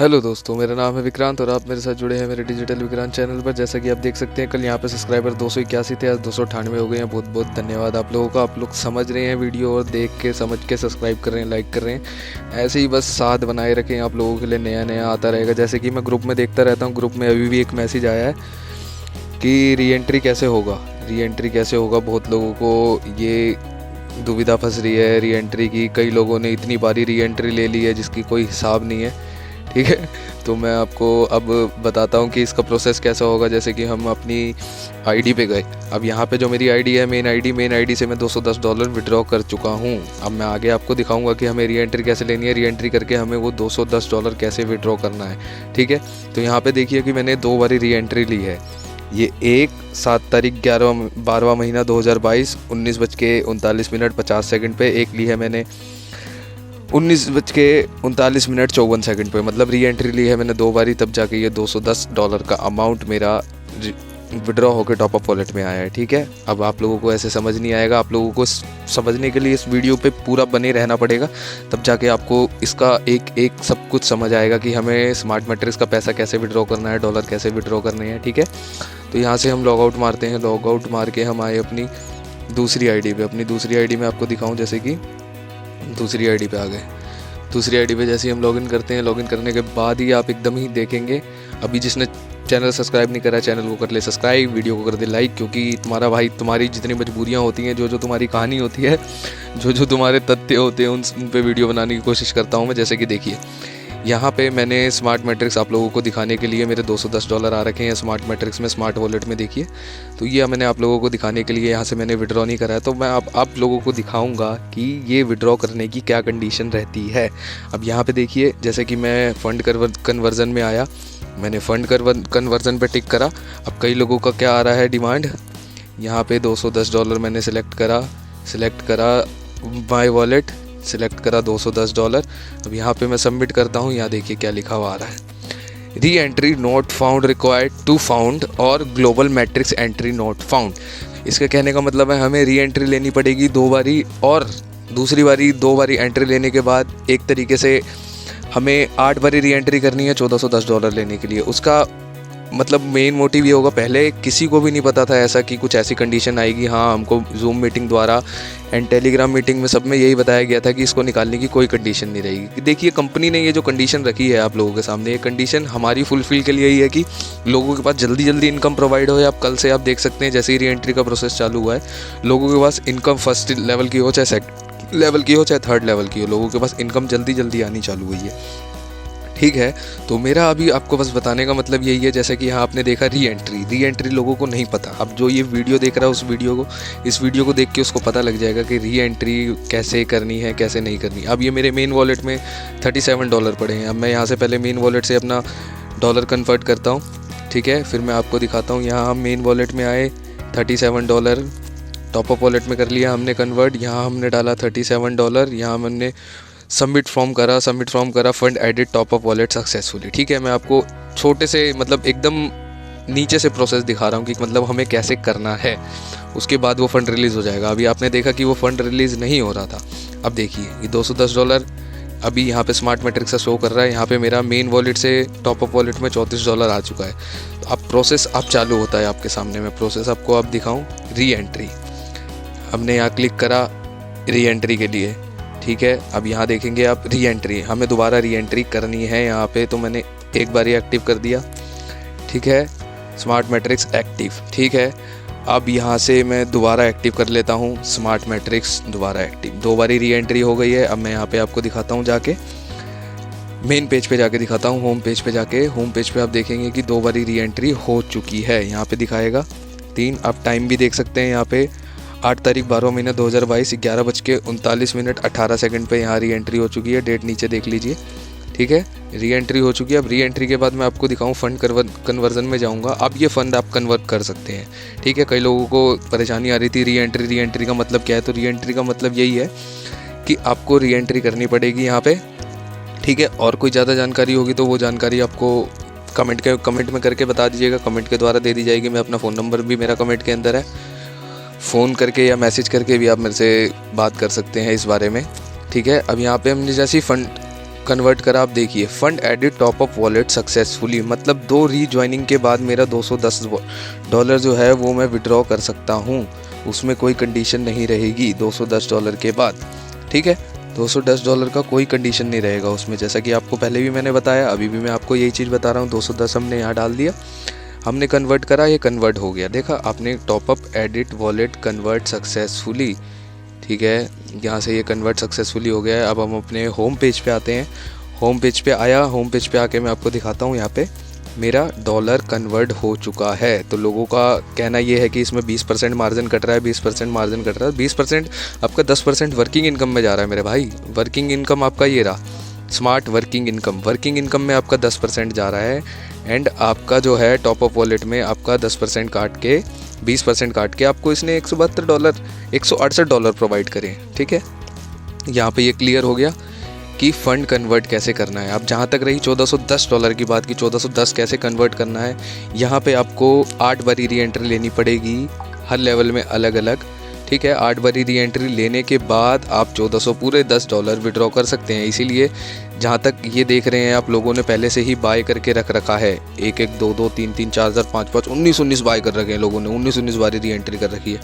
Hello दोस्तों, मेरा नाम है विक्रांत और आप मेरे साथ जुड़े हैं मेरे डिजिटल विक्रांत चैनल पर। जैसा कि आप देख सकते हैं, कल यहाँ पे सब्सक्राइबर 281 थे, आज 298 हो गए हैं। बहुत बहुत धन्यवाद आप लोगों का। आप लोग समझ रहे हैं वीडियो और देख के समझ के सब्सक्राइब कर रहे हैं, लाइक कर रहे हैं। ऐसे ही बस साथ बनाए रखें, आप लोगों के लिए नया नया आता रहेगा। जैसे कि मैं ग्रुप में देखता रहता हूँ, ग्रुप में अभी भी एक मैसेज आया है कि री एंट्री कैसे होगा। बहुत लोगों को ये दुविधा फंस रही है री एंट्री की। कई लोगों ने इतनी बारी री एंट्री ले ली है जिसकी कोई हिसाब नहीं है, ठीक है। तो मैं आपको अब बताता हूँ कि इसका प्रोसेस कैसा होगा। जैसे कि हम अपनी आईडी पे गए। अब यहाँ पे जो मेरी आईडी है, मेन आईडी से मैं $210 विड्रॉ कर चुका हूँ। अब मैं आगे आपको दिखाऊंगा कि हमें री एंट्री कैसे लेनी है, री एंट्री करके हमें वो $210 कैसे विड्रॉ करना है, ठीक है। तो यहाँ पे देखिए कि मैंने 2 बारी री एंट्री ली है। ये 7 तारीख 12वां महीना 2022 19:39 पे एक ली है मैंने 19:39 पे, मतलब री एंट्री ली है मैंने 2 बारी, तब जाके ये $210 का अमाउंट मेरा विड्रॉ होकर टॉपअप वॉलेट में आया है, ठीक है। अब आप लोगों को ऐसे समझ नहीं आएगा, आप लोगों को समझने के लिए इस वीडियो पे पूरा बने रहना पड़ेगा, तब जाके आपको इसका एक सब कुछ समझ आएगा कि हमें स्मार्ट मैट्रिक्स का पैसा कैसे विड्रॉ करना है, डॉलर कैसे विड्रॉ करने हैं, ठीक है। तो यहाँ से हम लॉग आउट मारते हैं। लॉग आउट मार के हम आए अपनी दूसरी आईडी पे। अपनी दूसरी आईडी में आपको दिखाऊं, जैसे कि दूसरी आईडी पे आ गए। दूसरी आईडी पे जैसे ही हम लॉगिन करते हैं, लॉगिन करने के बाद ही आप एकदम ही देखेंगे, अभी जिसने चैनल सब्सक्राइब नहीं करा चैनल को कर ले सब्सक्राइब, वीडियो को कर दे लाइक, क्योंकि तुम्हारा भाई, तुम्हारी जितनी मजबूरियाँ होती हैं, जो तुम्हारी कहानी होती है, जो तुम्हारे तथ्य होते हैं, उन पे वीडियो बनाने की कोशिश करता हूँ मैं। जैसे कि देखिए, यहाँ पे मैंने स्मार्ट मैट्रिक्स आप लोगों को दिखाने के लिए मेरे $210 आ रखे हैं स्मार्ट मैट्रिक्स में, स्मार्ट वॉलेट में। देखिए, तो ये मैंने आप लोगों को दिखाने के लिए यहाँ से मैंने विड्रॉ नहीं करा है। तो मैं अब आप लोगों को दिखाऊंगा कि ये विड्रॉ करने की क्या कंडीशन रहती है। अब यहाँ पे देखिए, जैसे कि मैं फ़ंड कन्वर्जन में आया, मैंने फ़ंड कन्वर्जन पे टिक करा। अब कई लोगों का क्या आ रहा है डिमांड, यहाँ पे $210 मैंने सिलेक्ट करा माई वॉलेट, सिलेक्ट करा $210। अब यहाँ पे मैं सबमिट करता हूँ। यहाँ देखिए क्या लिखा हुआ आ रहा है, re entry not found required to found और global matrix entry not found. इसके कहने का मतलब है हमें री एंट्री लेनी पड़ेगी 2 बारी, और दूसरी बारी 2 बारी एंट्री लेने के बाद एक तरीके से हमें 8 बारी री एंट्री करनी है $1410 लेने के लिए। उसका मतलब मेन मोटिव ये होगा, पहले किसी को भी नहीं पता था ऐसा कि कुछ ऐसी कंडीशन आएगी। हाँ, हमको जूम मीटिंग द्वारा एंड टेलीग्राम मीटिंग में सब में यही बताया गया था कि इसको निकालने की कोई कंडीशन नहीं रहेगी। देखिए, कंपनी ने ये जो कंडीशन रखी है आप लोगों के सामने, ये कंडीशन हमारी फुलफिल के लिए ही है कि लोगों के पास जल्दी जल्दी इनकम प्रोवाइड हो। आप कल से आप देख सकते हैं, जैसे ही री एंट्री का प्रोसेस चालू हुआ है, लोगों के पास इनकम फर्स्ट लेवल की हो, चाहे सेकंड लेवल की हो, चाहे थर्ड लेवल की हो, लोगों के पास इनकम जल्दी जल्दी आनी चालू हुई है, ठीक है। तो मेरा अभी आपको बस बताने का मतलब यही है, जैसे कि यहाँ आपने देखा री एंट्री लोगों को नहीं पता। अब जो ये वीडियो देख रहा है इस वीडियो को देख के उसको पता लग जाएगा कि री एंट्री कैसे करनी है, कैसे नहीं करनी। अब ये मेरे मेन वॉलेट में $37 पड़े हैं। अब मैं यहाँ से पहले मेन वॉलेट से अपना डॉलर कन्वर्ट करता हूँ, ठीक है, फिर मैं आपको दिखाता हूँ। यहाँ हम मेन वॉलेट में आए, $37 टॉपअप वॉलेट में कर लिया हमने कन्वर्ट। यहाँ हमने डाला $37, यहाँ हमने सबमिट फॉर्म करा, fund edit top up wallet successfully, ठीक है। मैं आपको छोटे से मतलब एकदम नीचे से प्रोसेस दिखा रहा हूँ कि मतलब हमें कैसे करना है, उसके बाद वो फ़ंड रिलीज़ हो जाएगा। अभी आपने देखा कि वो फ़ंड रिलीज़ नहीं हो रहा था। अब देखिए, ये $210 अभी यहाँ पे स्मार्ट मैट्रिक्स से शो कर रहा है। यहाँ पे मेरा मेन वॉलेट से टॉपअप वॉलेट में $34 आ चुका है। तो अब प्रोसेस अब चालू होता है आपके सामने। मैं प्रोसेस आपको अब दिखाऊँ। री एंट्री हमने यहाँ क्लिक करा री एंट्री के लिए, ठीक है। अब यहाँ देखेंगे आप री एंट्री, हमें दोबारा री एंट्री करनी है यहाँ पे, तो मैंने एक बार ही एक्टिव कर दिया, ठीक है, स्मार्ट मैट्रिक्स एक्टिव, ठीक है। अब यहाँ से मैं दोबारा एक्टिव कर लेता हूँ स्मार्ट मैट्रिक्स, दोबारा एक्टिव, 2 बारी री एंट्री हो गई है। अब मैं यहाँ पे आपको दिखाता हूँ, जाके मेन पेज पे जाके दिखाता हूँ। होम पेज पे आप देखेंगे कि 2 बारी री एंट्री हो चुकी है। यहाँ पे दिखाएगा 3। आप टाइम भी देख सकते हैं यहाँ पे 8 तारीख 12वां महीना 2022 11:39 पे यहाँ री एंट्री हो चुकी है। डेट नीचे देख लीजिए, ठीक है, री एंट्री हो चुकी है। अब री एंट्री के बाद मैं आपको दिखाऊं, फ़ंड कन्वर्जन में जाऊंगा। अब ये फ़ंड आप कन्वर्ट कर सकते हैं, ठीक है। कई लोगों को परेशानी आ रही थी री एंट्री का मतलब क्या है। तो री एंट्री का मतलब यही है कि आपको री एंट्री करनी पड़ेगी यहाँ पे, ठीक है। और कोई ज़्यादा जानकारी होगी तो वो जानकारी आपको कमेंट में करके बता दीजिएगा, कमेंट के द्वारा दे दी जाएगी। मैं अपना फ़ोन नंबर भी मेरा कमेंट के अंदर है, फ़ोन करके या मैसेज करके भी आप मेरे से बात कर सकते हैं इस बारे में, ठीक है। अब यहाँ पे हमने जैसे ही फ़ंड कन्वर्ट करा, आप देखिए fund added top up wallet successfully, मतलब 2 रीज्वाइनिंग के बाद मेरा $210 जो है वो मैं विड्रॉ कर सकता हूँ, उसमें कोई कंडीशन नहीं रहेगी $210 के बाद, ठीक है। $210 का कोई कंडीशन नहीं रहेगा उसमें, जैसा कि आपको पहले भी मैंने बताया, अभी भी मैं आपको यही चीज़ बता रहा हूँ। 210 हमने यहाँ डाल दिया, हमने कन्वर्ट करा, ये कन्वर्ट हो गया, देखा आपने, top up edit wallet convert successfully, ठीक है। यहाँ से ये कन्वर्ट सक्सेसफुली हो गया है। अब हम अपने होम पेज पे आते हैं। होम पेज पे आया, होम पेज पे आके मैं आपको दिखाता हूँ, यहाँ पे मेरा डॉलर कन्वर्ट हो चुका है। तो लोगों का कहना ये है कि इसमें 20% मार्जिन कट रहा है, 20% मार्जिन कट रहा है। 20% आपका 10% वर्किंग इनकम में जा रहा है मेरे भाई। वर्किंग इनकम आपका ये रहा, स्मार्ट वर्किंग इनकम में आपका 10% जा रहा है, एंड आपका जो है टॉपअप वॉलेट में आपका 10% काट के, 20% काट के आपको इसने $168 प्रोवाइड करें, ठीक है। यहाँ पे ये क्लियर हो गया कि फ़ंड कन्वर्ट कैसे करना है। अब जहाँ तक रही $1410 की बात, की 1410 कैसे कन्वर्ट करना है, यहाँ पे आपको 8 बारी री एंट्री लेनी पड़ेगी, हर लेवल में अलग अलग, ठीक है। 8 बारी री एंट्री लेने के बाद आप 1400 पूरे $10 विड्रॉ कर सकते हैं। इसीलिए जहाँ तक ये देख रहे हैं आप, लोगों ने पहले से ही बाय करके रख रखा है, 1-1, 2-2, 3-3, 4-4, 5-5, 19-19 बाय कर रखे हैं लोगों ने, 19-19 बारी री एंट्री कर रखी है।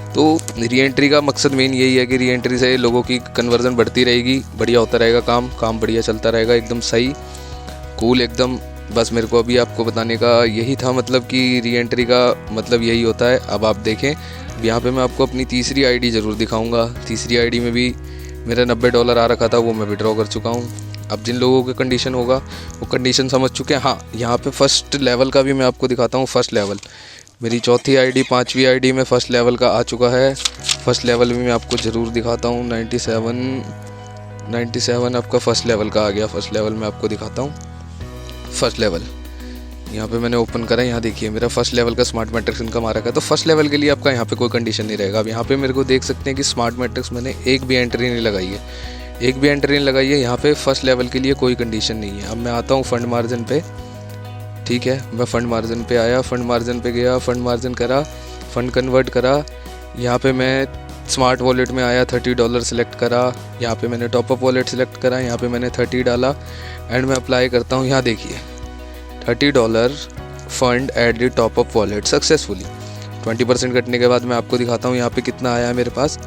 तो री एंट्री का मकसद मेन यही है कि री एंट्री से लोगों की कन्वर्जन बढ़ती रहेगी, बढ़िया होता रहेगा काम बढ़िया चलता रहेगा, एकदम सही कूल एकदम। बस मेरे को अभी आपको बताने का यही था, मतलब कि री एंट्री का मतलब यही होता है। अब आप देखें, यहाँ पे मैं आपको अपनी तीसरी आईडी ज़रूर दिखाऊंगा। तीसरी आईडी में भी मेरा $90 आ रखा था, वो मैं विड्रॉ कर चुका हूँ। अब जिन लोगों का कंडीशन होगा वो कंडीशन समझ चुके हैं। हाँ, यहाँ पे फर्स्ट लेवल का भी मैं आपको दिखाता हूँ। फर्स्ट लेवल मेरी चौथी आईडी, 5वीं आईडी में फर्स्ट लेवल का आ चुका है। फर्स्ट लेवल में मैं आपको ज़रूर दिखाता हूँ। 97 आपका फर्स्ट लेवल का आ गया। फर्स्ट लेवल में आपको दिखाता हूँ। फर्स्ट लेवल यहाँ पे मैंने ओपन करा, यहाँ देखिए मेरा फर्स्ट लेवल का स्मार्ट मैट्रिक्स इनकम आ रखा है। तो फर्स्ट लेवल के लिए आपका यहाँ पे कोई कंडीशन नहीं रहेगा। अब यहाँ पे मेरे को देख सकते हैं कि स्मार्ट मैट्रिक्स मैंने एक भी एंट्री नहीं लगाई है, एक भी एंट्री नहीं लगाई है। यहाँ पे फर्स्ट लेवल के लिए कोई कंडीशन नहीं है। अब मैं आता हूँ फंड मार्जिन पे, ठीक है। मैं फंड मार्जिन पे आया, फंड मार्जिन पे गया, फंड मार्जिन करा, फंड कन्वर्ट करा। यहाँ पे मैं स्मार्ट वॉलेट में आया, $30 सेलेक्ट करा। यहाँ पे मैंने टॉपअप वॉलेट सेलेक्ट करा, यहाँ पे मैंने 30 डाला, एंड मैं अप्लाई करता हूँ। यहाँ देखिए $30 fund added top up wallet successfully. 20% कटने के बाद मैं आपको दिखाता हूँ यहाँ पे कितना आया है मेरे पास।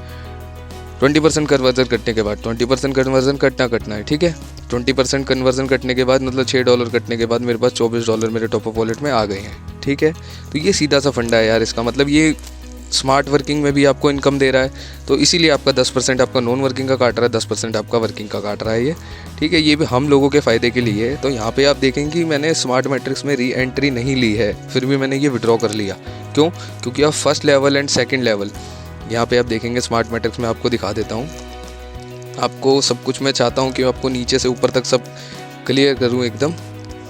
20% कन्वर्जन कटने के बाद, 20% कन्वर्जन कटना है, ठीक है। 20% कन्वर्जन कटने के बाद मतलब $6 कटने के बाद मेरे पास $24 मेरे टॉपअप वॉलेट में आ गए हैं, ठीक है। तो ये सीधा सा फंडा है यार इसका, मतलब ये स्मार्ट वर्किंग में भी आपको इनकम दे रहा है, तो इसीलिए आपका 10% आपका नॉन वर्किंग का काट रहा है, 10% आपका वर्किंग का काट रहा है ये, ठीक है। ये भी हम लोगों के फ़ायदे के लिए है। तो यहाँ पे आप देखेंगे कि मैंने स्मार्ट मैट्रिक्स में री एंट्री नहीं ली है, फिर भी मैंने ये विड्रॉ कर लिया। क्यों? क्योंकि आप first level and second level यहाँ पे आप देखेंगे स्मार्ट मैट्रिक्स में आपको दिखा देता हूँ। आपको सब कुछ मैं चाहता हूँ कि आपको नीचे से ऊपर तक सब क्लियर करूँ एकदम।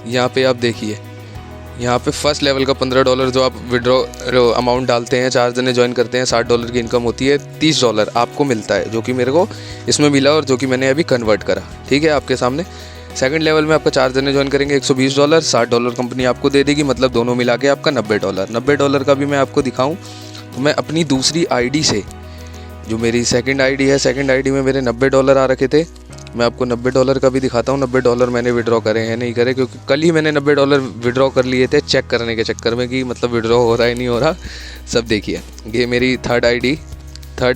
यहाँ पे आप देखिए, यहाँ पे फर्स्ट लेवल का $15 जो आप विड्रॉ अमाउंट डालते हैं, 4 जने ज्वाइन करते हैं, $60 की इनकम होती है, $30 आपको मिलता है, जो कि मेरे को इसमें मिला और जो कि मैंने अभी कन्वर्ट करा, ठीक है, आपके सामने। सेकंड लेवल में आपका 4 जने ज्वाइन करेंगे, $120, $60 कंपनी आपको दे देगी, मतलब दोनों मिला के आपका $90 का भी मैं आपको दिखाऊँ तो मैं अपनी दूसरी आईडी से, जो मेरी सेकंड आईडी है, सेकंड आईडी में मेरे $90 आ रखे थे, मैं आपको $90 का भी दिखाता हूँ। $90 मैंने विड्रॉ करे हैं, नहीं करे, क्योंकि कल ही मैंने $90 विड्रॉ कर लिए थे चेक करने के चक्कर में कि मतलब विड्रॉ हो रहा है नहीं हो रहा। सब देखिए, ये मेरी थर्ड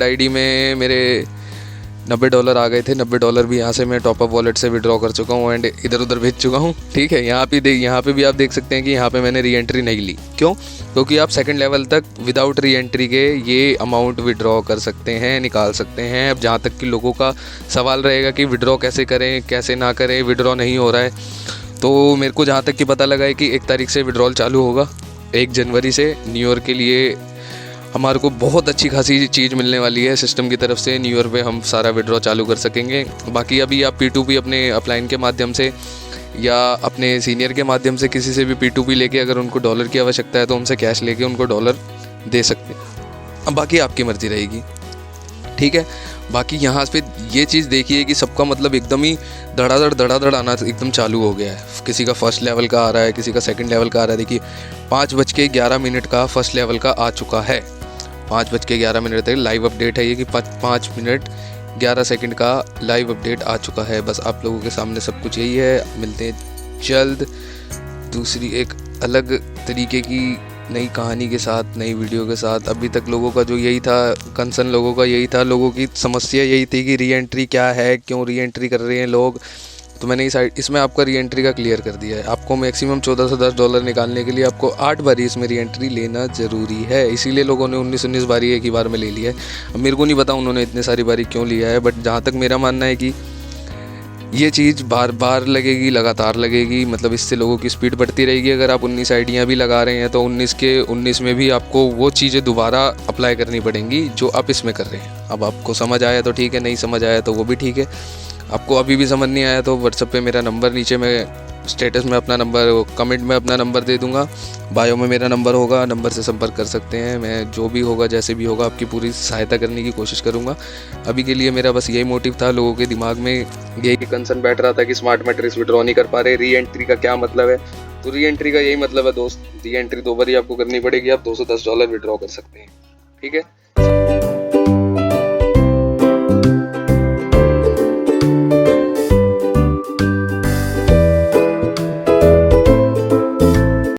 आईडी में मेरे $90 आ गए थे। $90 भी यहाँ से मैं टॉपअप वॉलेट से विड्रॉ कर चुका हूँ एंड इधर उधर भेज चुका हूँ, ठीक है। यहाँ पे भी आप देख सकते हैं कि यहाँ पे मैंने री एंट्री नहीं ली। क्यों? क्योंकि आप सेकंड लेवल तक विदाउट री एंट्री के ये अमाउंट विड्रॉ कर सकते हैं, निकाल सकते हैं। अब जहाँ तक कि लोगों का सवाल रहेगा कि विड्रॉ कैसे करें, कैसे ना करें, विड्रॉ नहीं हो रहा है, तो मेरे को जहाँ तक कि पता लगा है कि 1 तारीख से विड्रॉल चालू होगा, 1 जनवरी से। न्यू ईयर के लिए हमारे को बहुत अच्छी खासी चीज़ मिलने वाली है सिस्टम की तरफ से। न्यू ईयर पे हम सारा विड्रॉ चालू कर सकेंगे। बाकी अभी आप P2P अपने अपलाइन के माध्यम से या अपने सीनियर के माध्यम से किसी से भी P2P लेके, अगर उनको डॉलर की आवश्यकता है तो हमसे कैश लेके उनको डॉलर दे सकते हैं। अब बाकी आपकी मर्ज़ी रहेगी, ठीक है। बाकी यहाँ पे ये चीज़ देखिए कि सबका मतलब एकदम ही धड़ाधड़ आना एकदम चालू हो गया है। किसी का फर्स्ट लेवल का आ रहा है, किसी का सेकंड लेवल का आ रहा है। देखिए 5:11 का फर्स्ट लेवल का आ चुका है। 5:11 तक लाइव अपडेट है ये कि 5 मिनट 11 सेकंड का लाइव अपडेट आ चुका है। बस आप लोगों के सामने सब कुछ यही है। मिलते हैं जल्द दूसरी एक अलग तरीके की नई कहानी के साथ, नई वीडियो के साथ। अभी तक लोगों का जो यही था कंसर्न, लोगों का यही था, लोगों की समस्या यही थी कि री एंट्री क्या है, क्यों री एंट्री कर रहे हैं लोग। तो मैंने इसमें आपका री एंट्री का क्लियर कर दिया है। आपको मैक्सिमम $1410 निकालने के लिए आपको 8 बारी इसमें री एंट्री लेना ज़रूरी है। इसीलिए लोगों ने 19 बारी एक ही बार में ले लिया है। अब मेरे को नहीं पता उन्होंने इतने सारी बारी क्यों लिया है, बट जहाँ तक मेरा मानना है कि ये चीज़ बार बार लगेगी, लगातार लगेगी। मतलब इससे लोगों की स्पीड बढ़ती रहेगी। अगर आप 19 आइडियाँ भी लगा रहे हैं तो 19 के 19 में भी आपको वो चीज़ें दोबारा अप्लाई करनी पड़ेंगी जो आप इसमें कर रहे हैं। अब आपको समझ आया तो ठीक है, नहीं समझ आया तो वो भी ठीक है। आपको अभी भी समझ नहीं आया तो व्हाट्सएप पे मेरा नंबर, नीचे मैं स्टेटस में अपना नंबर, कमेंट में अपना नंबर दे दूंगा, बायो में मेरा नंबर होगा, नंबर से संपर्क कर सकते हैं। मैं जो भी होगा, जैसे भी होगा, आपकी पूरी सहायता करने की कोशिश करूंगा। अभी के लिए मेरा बस यही मोटिव था। लोगों के दिमाग में यही कंसर्न बैठ रहा था कि स्मार्ट मैट्रिक्स विड्रॉ नहीं कर पा रहे, री एंट्री का क्या मतलब है। तो री एंट्री का यही मतलब है दोस्त, री एंट्री 2 बार ही आपको करनी पड़ेगी, आप $210 विड्रॉ कर सकते हैं। ठीक है।